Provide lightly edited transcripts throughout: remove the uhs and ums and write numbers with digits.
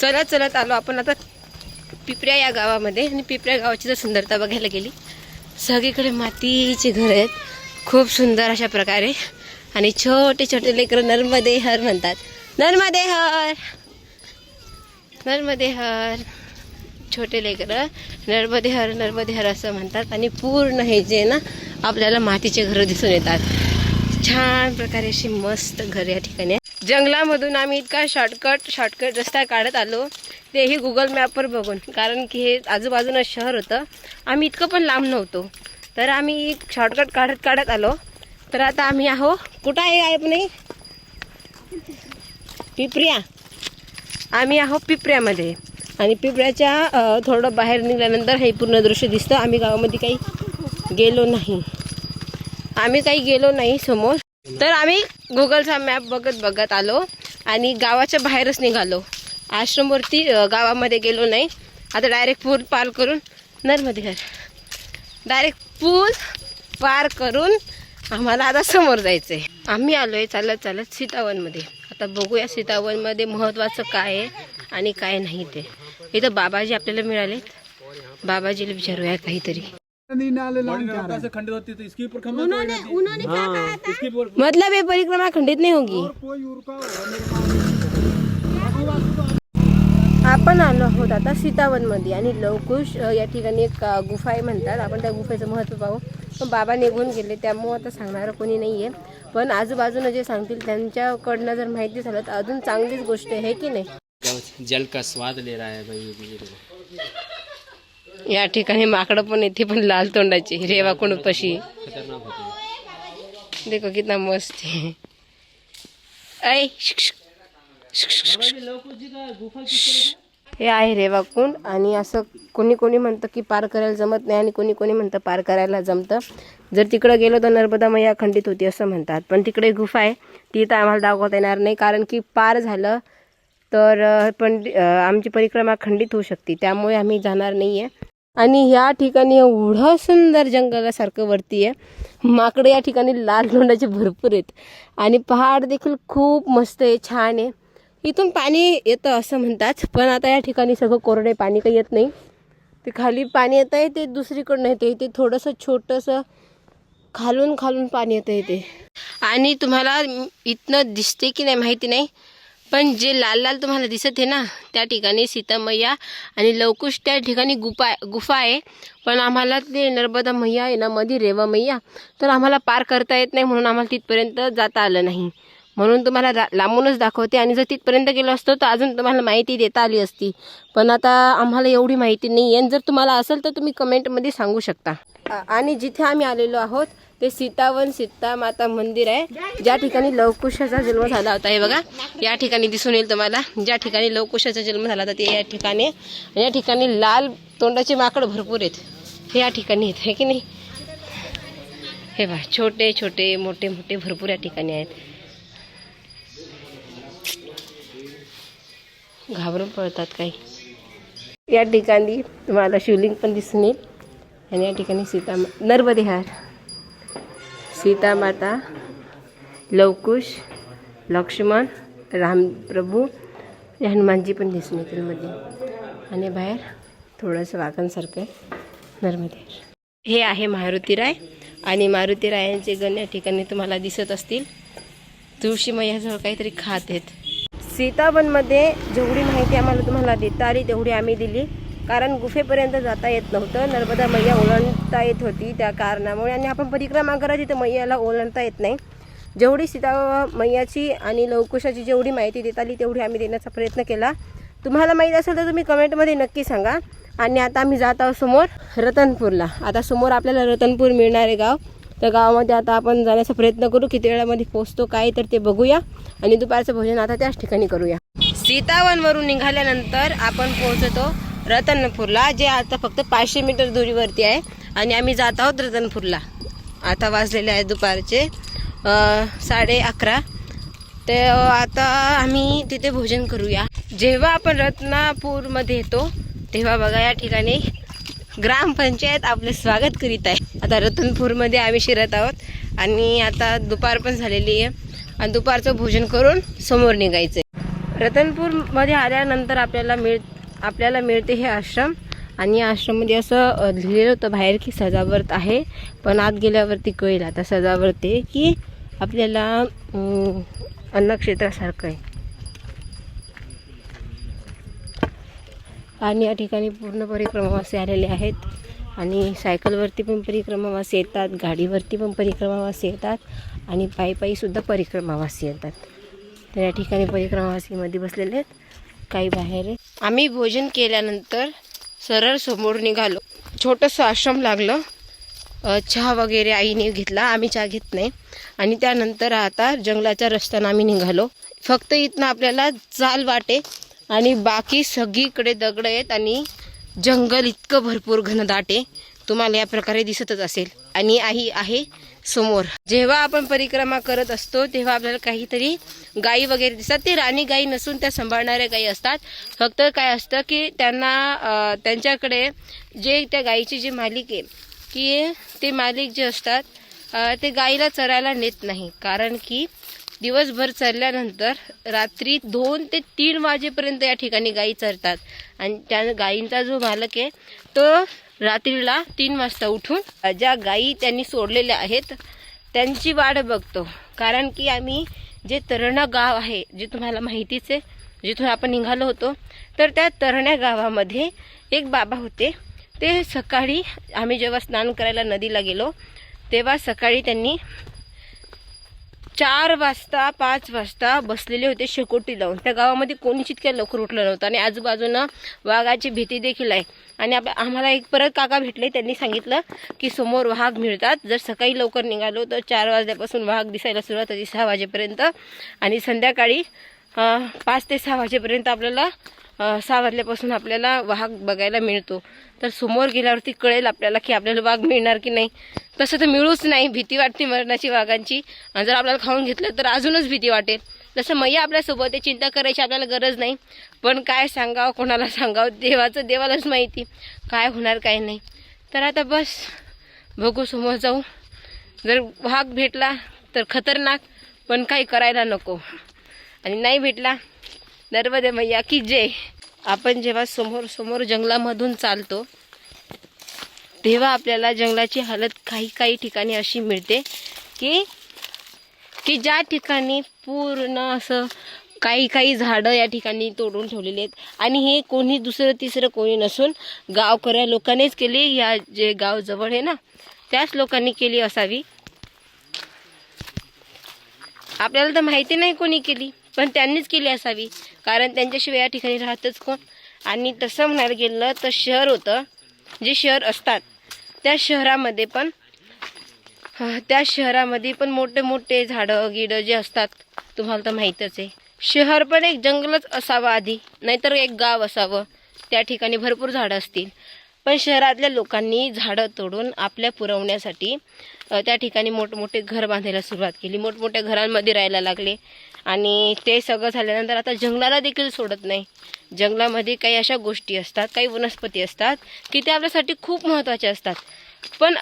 चलत चलत आलो आपण आता पिपऱ्या या गावामध्ये. आणि पिपऱ्या गावाची जर सुंदरता बघायला गेली, सगळीकडे मातीचे घर आहेत खूप सुंदर अशा प्रकारे. आणि छोटे छोटे लेकरं नर्मदे हर म्हणतात. नर्मदे हर, नर्मदे हर. छोटे लेकरं नर्मदे हर, नर्मदे हर असं म्हणतात. आणि पूर्ण हे जे ना आपल्याला मातीचे घरं दिसून येतात. छान प्रकारे अशी मस्त घर या ठिकाणी. जंगलामधून आम्ही इतका शॉर्टकट रस्ता काढत आलो, तेही गुगल मॅपवर बघून. कारण की हे आजूबाजूनं शहर होतं, आम्ही इतकं पण लांब नव्हतो. तर आम्ही शॉर्टकट काढत आलो. तर आता आम्ही आहो कुठं आहे आपण? पिपऱ्या. आम्ही आहो पिपऱ्यामध्ये. आणि पिपऱ्याच्या थोडं बाहेर निघाल्यानंतर हे पूर्ण दृश्य दिसतं. आम्ही गावामध्ये काही गेलो नाही समोर. तर आम्ही गुगलचा मॅप बघत आलो आणि गावाच्या बाहेरच निघालो. आश्रमवरती गावामध्ये गेलो नाही. आता डायरेक्ट पूल पार करून नर्मदे आम्हाला आता समोर जायचंय. आम्ही आलोय चालत सीतावनमध्ये. आता बघूया सीतावनमध्ये महत्त्वाचं काय आहे आणि काय नाही ते. इथं बाबाजी आपल्याला मिळाले. बाबाजीला विचारूया काहीतरी. मतलब ये परिक्रमा खंडित नहीं होगी. आपण आलो आहोत आता सीतावनमध्ये. आणि लवकुश या ठिकाणी एक गुफा आहे म्हणतात. आपण त्या गुफेचं महत्त्व पाहू. पण बाबा निघून गेले त्यामुळं आता सांगणारं कोणी नाही आहे. पण आजूबाजूनं जे सांगतील त्यांच्याकडनं जर माहिती झालं तर अजून चांगलीच गोष्ट आहे की नाही. जल का स्वाद ले रहा है भाई. या ठिकाणी माकडं पण येते, पण लाल तोंडाची रेवा कुंडपशी. देखो कितना मस्त है. हे आहे रेवाकुंड. आणि असं कोणी म्हणतं की पार करायला जमत नाही आणि कोणी म्हणतं पार करायला जमतं. जर तिकडं गेलो तर नर्मदा मैया खंडित होती असं म्हणतात. पण तिकडे गुफा आहे, ती तर आम्हाला दाखवता येणार नाही. कारण की पार झालं तर पण आमची परिक्रमा खंडित होऊ शकते. त्यामुळे आम्ही जाणार नाही आहे. आणि ह्या ठिकाणी एवढं सुंदर जंगलासारखं वरती आहे. माकडे या ठिकाणी लाल तोंडाचे भरपूर आहेत. आणि पहाड देखील खूप मस्त आहे, छान आहे. इथून पाणी येतं असं म्हणतात. पण आता या ठिकाणी सगळं कोरडे, पाणी काही येत नाही. ते खाली पाणी येतं आहे, ते दुसरीकडनं येते. ते थोडंसं छोटंसं खालून पाणी येतं इथे. आणि तुम्हाला इथनं दिसते की नाही माहिती नाही, पण जे लाल तुम्हाला दिसत आहे ना, त्या ठिकाणी सीता मैया आणि लवकुश त्या ठिकाणी गुफा आहे. पण आम्हाला ते नर्मदा मैया आहे ना मध्ये, रेवा मैया, तर आम्हाला पार करता येत नाही. म्हणून आम्हाला तिथपर्यंत जाता आलं नाही. म्हणून तुम्हाला लांबूनच दाखवते. आणि जर तिथपर्यंत गेलो असतो तर अजून तुम्हाला माहिती देता आली असती. पण आता आम्हाला एवढी माहिती नाही आहे. जर तुम्हाला असेल तर तुम्ही कमेंटमध्ये सांगू शकता. आणि जिथे आम्ही आलेलो आहोत ते सीतावन सीता माता मंदिर आहे, ज्या ठिकाणी लवकुशाचा जन्म झाला होता. हे बघा या ठिकाणी दिसून येईल तुम्हाला. ज्या ठिकाणी लवकुशाचा जन्म झाला होता ते या ठिकाणी. या ठिकाणी लाल तोंडाचे माकड भरपूर आहेत. हे या ठिकाणी आहेत, हे की नाही. हे बघा छोटे छोटे मोठे भरपूर या ठिकाणी आहेत. घाबरून पळतात काही. या ठिकाणी तुम्हाला शिवलिंग पण दिसून येईल. आणि या ठिकाणी नर्मदे हर, सीता माता, लवकुश, लक्ष्मण, रामप्रभू, हनुमानजी पण दिसून येतील मध्ये. आणि बाहेर थोडंसं वाकणसारखं नर्मदे हर. हे आहे मारुतीराय. आणि मारुतीरायांचे गण या ठिकाणी तुम्हाला दिसत असतील. तुळशी मैयाजवळ काहीतरी खात आहेत. सीतावनमध्ये जेवढी माहिती आम्हाला तुम्हाला देता आली तेवढी आम्ही दिली. कारण गुफेपर्यंत जाता येत नव्हतं, नर्मदा मैया ओलांडता येत होती त्या कारणामुळे. आणि आपण परिक्रमा करायची तर मैयाला ओलांडता येत नाही. जेवढी सीता मैयाची आणि लवकुशाची जेवढी माहिती देता आली तेवढी आम्ही देण्याचा प्रयत्न केला. तुम्हाला माहीत असेल तर तुम्ही कमेंटमध्ये नक्की सांगा. आणि आता आम्ही जात आहोत समोर रतनपूरला. आता समोर आपल्याला रतनपूर मिळणार आहे गाव. त्या गावामध्ये आता आपण जाण्याचा प्रयत्न करू. किती वेळामध्ये पोहोचतो काय तर ते बघूया. आणि दुपारचं भोजन आता त्याच ठिकाणी करूया. सीतावनवरून निघाल्यानंतर आपण पोहोचतो रतनपूरला, जे आता फक्त 500 मीटर दूरीवरती आहे. आणि आम्ही जात आहोत रतनपूरला. आता वाजलेले आहे दुपारचे 11:30. ते आता आम्ही तिथे भोजन करूया. जेव्हा आपण रत्नापूरमध्ये येतो तेव्हा बघा या ठिकाणी ग्रामपंचायत आपले स्वागत करीत आहे. आता रतनपूरमध्ये आम्ही शिरत आहोत. आणि आता दुपार पण झालेली आहे. आणि दुपारचं भोजन करून समोर निघायचं. रतनपूरमध्ये आल्यानंतर आपल्याला मिळते हे आश्रम. आणि या आश्रममध्ये असं लिहिलेलं होतं बाहेर की सजावट आहे, पण आत गेल्यावरती कळेल आता सजावट आहे की आपल्याला अन्नक्षेत्रासारखं आहे. आणि या ठिकाणी पूर्ण परिक्रमावासी आलेले आहेत. आणि सायकलवरती पण परिक्रमावासी येतात, गाडीवरती पण परिक्रमावासी येतात आणि पायीसुद्धा परिक्रमावासी येतात. तर या ठिकाणी परिक्रमावासीमध्ये बसलेले आहेत, काही बाहेर आहे. आम्ही भोजन केल्यानंतर सरळ समोर निघालो. छोटंसं आश्रम लागलं. चहा वगैरे आईने घेतला, आम्ही चहा घेत नाही. आणि त्यानंतर आता जंगलाच्या रस्त्यानं आम्ही निघालो. फक्त इथनं आपल्याला चाल वाटे आणि बाकी सगळीकडे दगड आहेत आणि जंगल इतकं भरपूर घनदाट आहे, तुम्हाला या प्रकारे दिसतच असेल. आणि आई आहे समोर. जेव्हा आपण परिक्रमा करत असतो तेव्हा आपल्याला काहीतरी गायी वगैरे दिसतात. ते राणी गायी नसून त्या सांभाळणाऱ्या गायी असतात. फक्त काय असतं की त्यांना त्यांच्याकडे जे त्या गायीचे जे मालिक आहे की ते मालिक जे असतात ते गायीला चरायला नेत नाही. कारण की दिवसभर चरल्यानंतर रात्री 2 ते 3 वाजेपर्यंत या ठिकाणी गायी चरतात. आणि त्या गायींचा जो मालक आहे तो रात्रीला 3 वाजता उठून ज्या गायी त्यांनी सोडलेल्या आहेत त्यांची वाट बघतो. कारण की आम्ही जे तरणा गाव आहे, जे तुम्हाला माहितीच आहे, जिथून आपण निघालो होतो, तर त्या तरणा गावामध्ये एक बाबा होते. ते सकाळी आम्ही जेव्हा स्नान करायला नदीला गेलो तेव्हा सकाळी त्यांनी 4 वाजता 5 वाजता बसलेले होते शेकोटी लावून. त्या गावामध्ये कोणीच इतक्या लवकर उठलं नव्हतं आणि आजूबाजूनं वाघाची भीती देखील आहे. आणि आम्हाला एक परत काका भेटले, त्यांनी सांगितलं की समोर वाघ मिळतात. जर सकाळी लवकर निघालो तर 4 वाजल्यापासून वाघ दिसायला सुरुवात होती 6 वाजेपर्यंत. आणि संध्याकाळी 5 ते 6 वाजेपर्यंत आपल्याला 6 वाजल्यापासून आपल्याला वाघ बघायला मिळतो. तर समोर गेल्यावरती कळेल आपल्याला की आपल्याला वाघ मिळणार की नाही. तसं तर मिळूच नाही, भीती वाटते मरणाची वाघांची. आणि जर आपल्याला खाऊन घेतलं तर अजूनच भीती वाटेल. जसं मैया आपल्यासोबत आहे, चिंता करायची आपल्याला गरज नाही. पण काय सांगावं, कोणाला सांगावं, देवालाच माहिती काय होणार काय नाही. तर आता बस बघू, समोर जाऊ. जर वाघ भेटला तर खतरनाक, पण काही करायला नको. आणि नाही भेटला नर्मदे मैया की जय. आपण जेव्हा समोर जंगलामधून चालतो तेव्हा आपल्याला जंगलाची हालत काही ठिकाणी अशी मिळते की ज्या ठिकाणी पूर्ण असं काही झाडं या ठिकाणी तोडून ठेवलेली आहेत. आणि हे कोणी दुसरं तिसरं कोणी नसून गावकऱ्या लोकांनीच केली. या जे गाव जवळ आहे ना त्याच लोकांनी केली असावी. आपल्याला तर माहिती नाही कोणी केली, पण त्यांनीच केली असावी, कारण त्यांच्याशिवाय या ठिकाणी राहतच कोण. आणि तसं म्हणायला गेलं तर शहर होतं, जे शहर असतात त्या शहरामध्ये पण मोठे मोठे झाडं गिडं जे असतात तुम्हाला तर माहीतच आहे. शहर पण एक जंगलच असावं आधी, नाहीतर एक गाव असावं, त्या ठिकाणी भरपूर झाडं असतील. पण शहरातल्या लोकांनी झाडं तोडून आपल्या पुरवण्यासाठी त्या ठिकाणी मोठमोठे घर बांधायला सुरुवात केली. मोठमोठ्या घरांमध्ये राहायला लागले. आणि ते सगळं झाल्यानंतर आता जंगलाला देखील सोडत नाही. जंगलामध्ये काही अशा गोष्टी असतात, काही वनस्पती असतात की त्या आपल्यासाठी खूप महत्त्वाच्या असतात. पण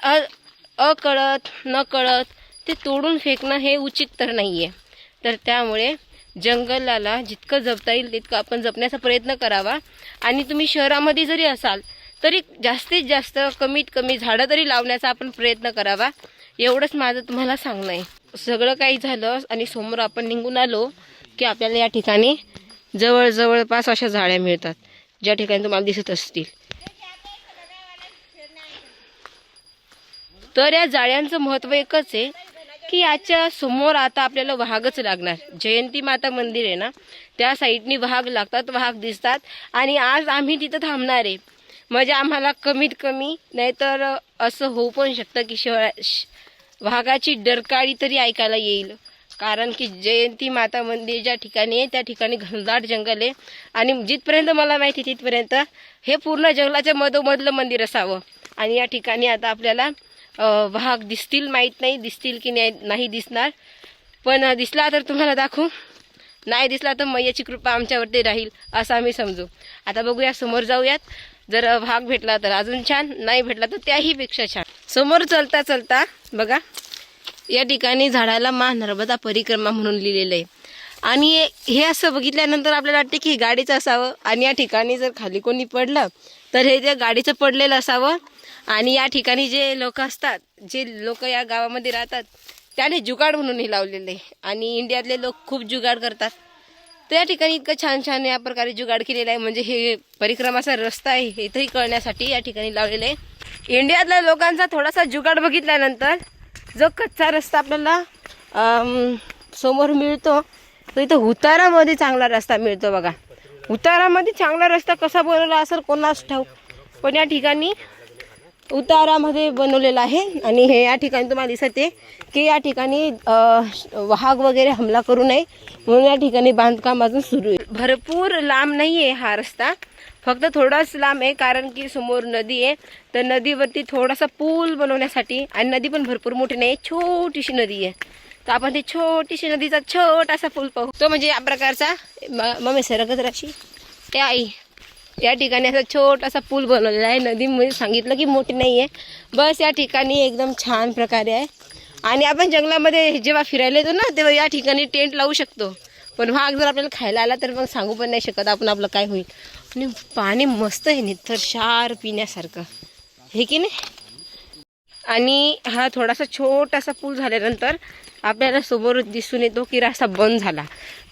अकळत नकळत ते तोडून फेकणं हे उचित तर नाही आहे. तर त्यामुळे जंगलाला जितकं जपता येईल तितकं आपण जपण्याचा प्रयत्न करावा. आणि तुम्ही शहरामध्ये जरी असाल तरी जास्तीत जास्त कमीत कमी झाडं तरी लावण्याचा आपण प्रयत्न करावा. एवढंच माझं तुम्हाला सांगणं आहे. सगळं काही झालं आणि समोर आपण निघून आलो की आपल्याला या ठिकाणी जवळपास अशा झाड्या मिळतात, ज्या ठिकाणी तुम्हाला दिसत असतील. तर या जाळ्यांचं महत्त्व एकच आहे की याच्या समोर आता आपल्याला वाघच लागणार. जयंती माता मंदिर आहे ना, त्या साईडनी वाघ लागतात, वाघ दिसतात. आणि आज आम्ही तिथं थांबणार आहे. म्हणजे आम्हाला कमीत कमी, नाहीतर असं होऊ पण शकतं की वाघाची डरकाळी तरी ऐकायला येईल. कारण की जयंती माता मंदिर ज्या ठिकाणी आहे त्या ठिकाणी घनदाट जंगल आहे. आणि जिथपर्यंत मला माहिती तिथपर्यंत हे पूर्ण जंगलाच्या मधोमधलं मंदिर असावं. आणि या ठिकाणी आता आपल्याला वाघ दिसतील, माहीत नाही दिसतील की नाही दिसणार. पण दिसला तर तुम्हाला दाखवू, नाही दिसला तर मैयाची कृपा आमच्यावरती राहील असं आम्ही समजू. आता बघूया, समोर जाऊयात. जर वाघ भेटला तर अजून छान, नाही भेटला तर त्याही पेक्षा छान. समोर चलता चलता बघा, या ठिकाणी झाडाला माँ नर्मदा परिक्रमा म्हणून लिहिलेलं आहे. आणि हे असं बघितल्यानंतर आपल्याला वाटते की गाडीचं असावं आणि या ठिकाणी जर खाली कोणी पडलं तर हे त्या गाडीचं पडलेलं असावं. आणि या ठिकाणी जे लोक असतात, जे लोक या गावामध्ये राहतात, त्याने जुगाड म्हणून हे लावलेलं आहे. आणि इंडियातले लोक खूप जुगाड करतात. तर या ठिकाणी इतकं छान छान या प्रकारे जुगाड केलेला आहे. म्हणजे हे परिक्रमाचा रस्ता आहे इथंही कळण्यासाठी या ठिकाणी लावलेलं आहे. इंडियातल्या लोकांचा थोडासा जुगाड बघितल्यानंतर जो कच्चा रस्ता आपल्याला समोर मिळतो तो इथं उतारामध्ये चांगला रस्ता मिळतो बघा. उतारामध्ये चांगला रस्ता कसा बनवला असेल कोणास ठाऊक, पण या ठिकाणी उतारामध्ये बनवलेला आहे. आणि हे या ठिकाणी तुम्हाला दिसत आहे की या ठिकाणी वाघ वगैरे हमला करू नये म्हणून या ठिकाणी बांधकाम अजून सुरू आहे. भरपूर लांब नाही आहे हा रस्ता, फक्त थोडाच लांब आहे कारण की समोर नदी आहे. तर नदीवरती थोडासा पूल बनवण्यासाठी, आणि नदी पण भरपूर मोठी नाही, छोटीशी नदी आहे. तर आपण ती छोटीशी नदीचा छोटासा पूल पाहू. तो म्हणजे या प्रकारचा मम्मी सरकत राशी ते आई या ठिकाणी असा छोटासा पूल बनवलेला आहे. नदीमध्ये सांगितलं की मोठी नाही आहे, बस या ठिकाणी एकदम छान प्रकारे आहे. आणि आपण जंगलामध्ये जेव्हा फिरायला येतो ना तेव्हा या ठिकाणी टेंट लावू शकतो, पण वाघ जर आपल्याला खायला आला तर मग सांगू पण नाही शकत आपण आपलं काय होईल. आणि पाणी मस्त आहे निथर क्षार पिण्यासारखं, हे की नाही. आणि हा थोडासा छोटासा पूल झाल्यानंतर आपल्याला समोर दिसून येतो की रस्ता बंद झाला,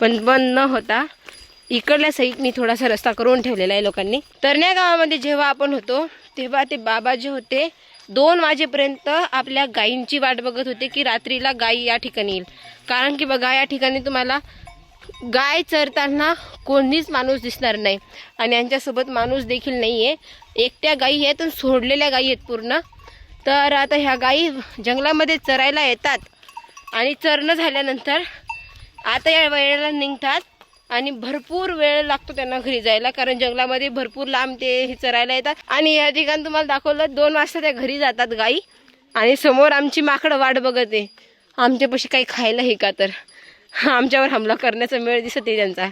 पण बंद न होता इकडल्या साईडनी थोडासा रस्ता करून ठेवलेला आहे लोकांनी. तरण्या गावामध्ये जेव्हा आपण होतो तेव्हा ते बाबा जे होते 2 वाजेपर्यंत आपल्या गायींची वाट बघत होते की रात्रीला गायी या ठिकाणी येईल. कारण की बघा या ठिकाणी तुम्हाला गाय चरताना कोणीच माणूस दिसणार नाही आणि यांच्यासोबत माणूस देखील नाही आहे. एकट्या गायी आहेत आणि सोडलेल्या गायी आहेत पूर्ण. तर आता ह्या गायी जंगलामध्ये चरायला येतात आणि चरणं झाल्यानंतर आता या वेळेला निघतात आणि भरपूर वेळ लागतो त्यांना घरी जायला, कारण जंगलामध्ये भरपूर लांब ते चरायला येतात. आणि या ठिकाणी तुम्हाला दाखवलं 2 वाजता त्या घरी जातात गायी, आणि समोर आमची माकडं वाट बघत आहे आमच्यापाशी काही खायला हे का, तर आमच्यावर हमला करण्याचा मेळ दिसत आहे त्यांचा.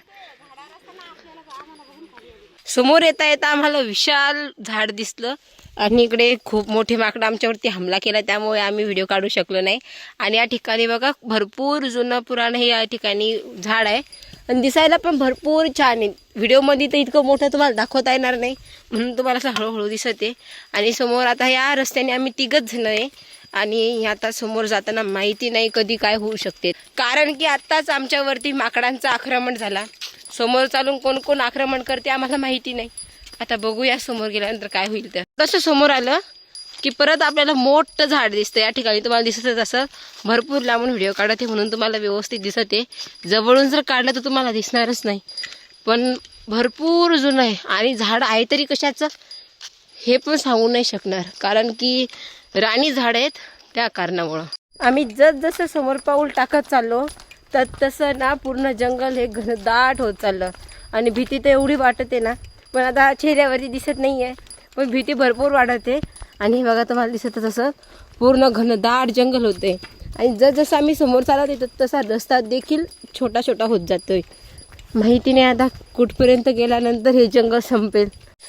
समोर येता येता आम्हाला विशाल झाड दिसलं आणि इकडे खूप मोठे माकडं आमच्यावरती हमला केला, त्यामुळे आम्ही व्हिडिओ काढू शकलो नाही. आणि या ठिकाणी बघा भरपूर जुनं पुराण हे या ठिकाणी झाड आहे आणि दिसायला पण भरपूर छान आहे. व्हिडिओमध्ये तर इतकं मोठं तुम्हाला दाखवता येणार नाही म्हणून तुम्हाला असं हळूहळू दिसत आहे. आणि समोर आता या रस्त्याने आम्ही 3घच जण आहे आणि आता समोर जाताना माहिती नाही कधी काय होऊ शकते, कारण की आत्ताच आमच्यावरती माकडांचं आक्रमण झाला. समोर चालून कोण कोण आक्रमण करते आम्हाला माहिती नाही. आता बघूया समोर गेल्यानंतर काय होईल. तर तसं समोर आलं की परत आपल्याला मोठं झाड दिसतं. या ठिकाणी तुम्हाला दिसतच असं भरपूर लांबून व्हिडिओ काढते म्हणून तुम्हाला व्यवस्थित दिसत आहे. जवळून जर काढलं तर तुम्हाला दिसणारच नाही, पण भरपूर जुनं आहे. आणि झाड आहे तरी कशाचं हे पण सांगू नाही शकणार, कारण की राणी झाड आहेत त्या कारणामुळं. आम्ही जसं समोर पाऊल टाकत चाललो तर तसं ना पूर्ण जंगल हे घनदाट होत चाललं. आणि भीती तर एवढी वाटते ना, पण आता चेहऱ्यावरती दिसत नाही आहे, पण भीती भरपूर वाढते. आणि बघा तुम्हाला दिसतं तसं पूर्ण घनदाट जंगल होते. आणि जसं आम्ही समोर चालत येतो तसा रस्ता देखील छोटा छोटा होत जातोय. माहिती नाही आता कुठपर्यंत गेल्यानंतर हे जंगल संपेल.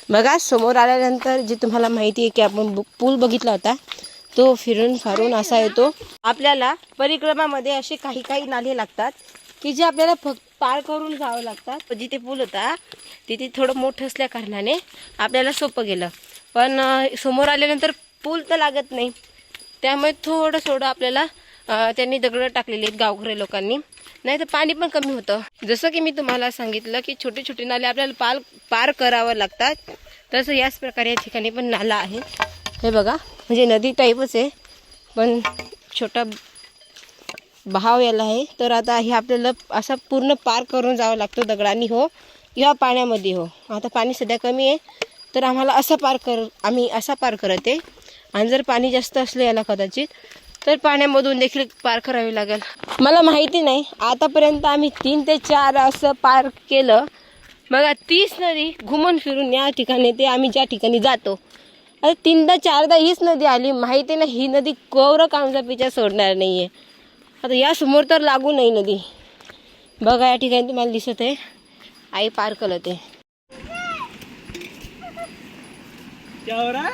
बघा समोर आल्यानंतर जे तुम्हाला माहिती आहे की आपण पूल बघितला होता तो फिरून फारून असा येतो. आपल्याला परिक्रमामध्ये असे काही काही नाले लागतात की जे आपल्याला फक्त पार करून जावं लागतात. जिथे पूल होता तिथे थोडं मोठं असल्या कारणाने आपल्याला सोपं गेलं, पण समोर आल्यानंतर पूल तर लागत नाही, त्यामुळे थोडं आपल्याला त्यांनी दगडं टाकलेली आहेत गावकरी लोकांनी, नाही तर पाणी पण कमी होतं. जसं की मी तुम्हाला सांगितलं की छोटे छोटे नाले आपल्याला पार करावं लागतात, तसं याच प्रकारे या ठिकाणी पण नाला आहे. हे बघा म्हणजे नदी टाईपच आहे पण छोटा बहाव याला आहे. तर आता हे आपल्याला असं पूर्ण पार करून जावं लागतं दगडांनी हो किंवा पाण्यामध्ये हो. आता पाणी सध्या कमी आहे तर आम्हाला आम्ही असा पार करत आहे. आणि जर पाणी जास्त असलं याला कदाचित तर पाण्यामधून देखील पार करावे लागेल. मला माहिती नाही आतापर्यंत आम्ही 3 ते 4 असं पार केलं. बघा 30 नदी घुमून फिरून या ठिकाणी ते आम्ही ज्या ठिकाणी जातो आता 3दा 4दा हीच नदी आली. माहिती नाही ही नदी कौरव कामचा पिछा सोडणार नाही आहे. आता या समोर तर लागू नाही नदी. बघा या ठिकाणी तुम्हाला दिसत आहे आई पार करत आहे. क्या हो रहा है?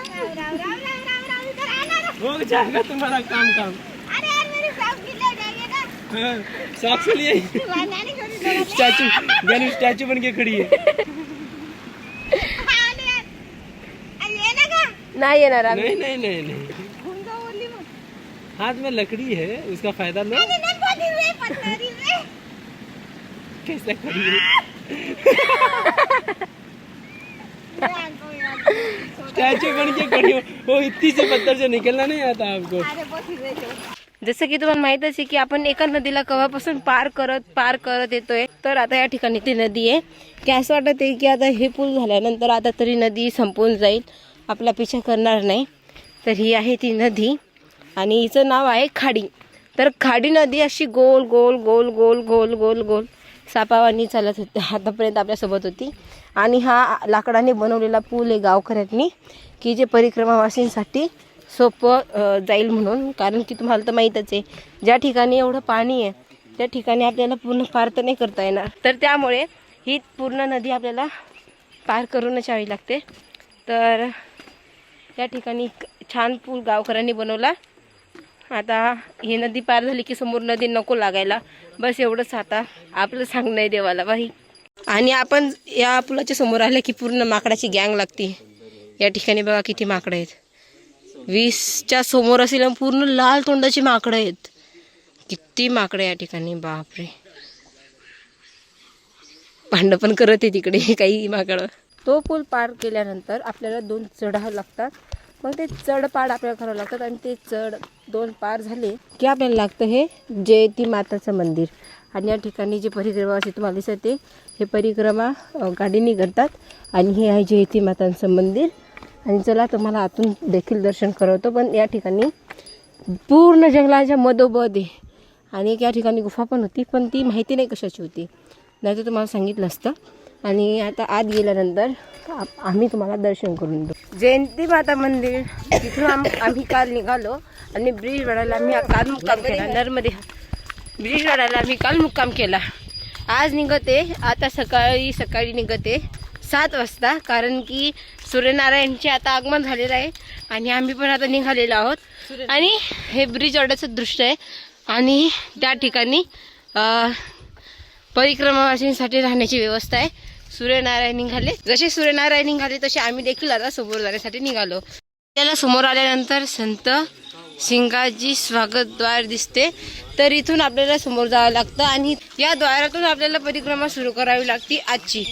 हो जाएगा तुम्हारा काम. अरे यार मेरी फ्रॉक गीली हो जाएगी ना. सॉक्स लिए स्टैचू गैलू स्टैचू बन के खड़ी है। नाही येणार आम्ही. नहीं नहीं नहीं नहीं, हाथ में लकड़ी है, उसका फायदा लो। कैसे खड़ी है? स्टैचू बन के खड़ी हो, वो इतनी से पत्थर से निकलना नहीं आता आपको। जसं की तुम्हाला माहितच आहे की आपण एका नदीला कवापासून पार करत येतोय. तर आता या ठिकाणी ती नदी आहे की असं वाटत आहे की आता हे पूल झाल्यानंतर आता तरी नदी संपून जाईल, आपला पिछा करणार नाही. तर ही आहे ती नदी आणि हिचं नाव आहे खाडी. तर खाडी नदी अशी गोल गोल गोल गोल गोल गोल गोल सापावानी चालत होती, आतापर्यंत आपल्यासोबत होती. आणि हा लाकडाने बनवलेला पूल आहे गावकऱ्यांनी, की जे परिक्रमावासींसाठी सोपं जाईल म्हणून. कारण की तुम्हाला तर माहीतच आहे ज्या ठिकाणी एवढं पाणी आहे त्या ठिकाणी आपल्याला पूर्ण पार तर नाही करता येणार. तर त्यामुळे ही पूर्ण नदी आपल्याला पार करूनच यावी लागते. तर या ठिकाणी छान पूल गावकऱ्यांनी बनवला. आता ही नदी पार झाली की समोर नदी नको लागायला, बस एवढंच आता आपलं सांगणं आहे देवाला बाई. आणि आपण या पुलाच्या समोर आले की पूर्ण माकडाची गँग लागते. या ठिकाणी बघा किती माकडं आहेत, 20च्या समोर असेल. पूर्ण लाल तोंडाची माकडं आहेत, किती माकडं या ठिकाणी, बापरे. भांड पण करत आहे तिकडे काही माकडं. तो पूल पार केल्यानंतर आपल्याला 2 चढावं लागतात. मग ते चढपाड आपल्याला करावं लागतात आणि ते 2 पार झाले की आपल्याला लागतं हे जयंती माताचं मंदिर. आणि या ठिकाणी जे परिक्रमा असे तुम्हाला दिसते, हे परिक्रमा गाडीने करतात. आणि हे आहे जयंती मातांचं मंदिर. आणि चला तुम्हाला आतून देखील दर्शन करवतो. पण या ठिकाणी पूर्ण जंगलाच्या मधोमध आहे आणि या ठिकाणी गुफा पण होती, पण ती माहिती नाही कशाची होती, नाही तर तुम्हाला सांगितलं असतं. आणि आता आत गेल्यानंतर आम्ही तुम्हाला दर्शन करून देऊ जयंती माता मंदिर. तिथून आम्ही काल निघालो आणि ब्रिजवाड्याला आम्ही काल मुक्काम केला. नर्मदे ब्रिजवाड्याला आम्ही काल मुक्काम केला. आज निघते, आता सकाळी निघते 7 वाजता, कारण की सूर्यनारायणचे आता आगमन झालेलं आहे आणि आम्ही पण आता निघालेलो आहोत. आणि हे ब्रिजवाड्याचं दृश्य आहे आणि त्या ठिकाणी परिक्रमावासींसाठी राहण्याची व्यवस्था आहे. सूर्यनारायण निघाले, जसे सूर्यनारायण निघाले तसे आम्ही देखील आता समोर जाण्यासाठी निघालो. त्याला समोर आल्यानंतर संत सिंगाजी स्वागतद्वार दिसते. तर इथून आपल्याला समोर जावं लागतं आणि या द्वारातून आपल्याला परिक्रमा सुरू करावी लागते आजची.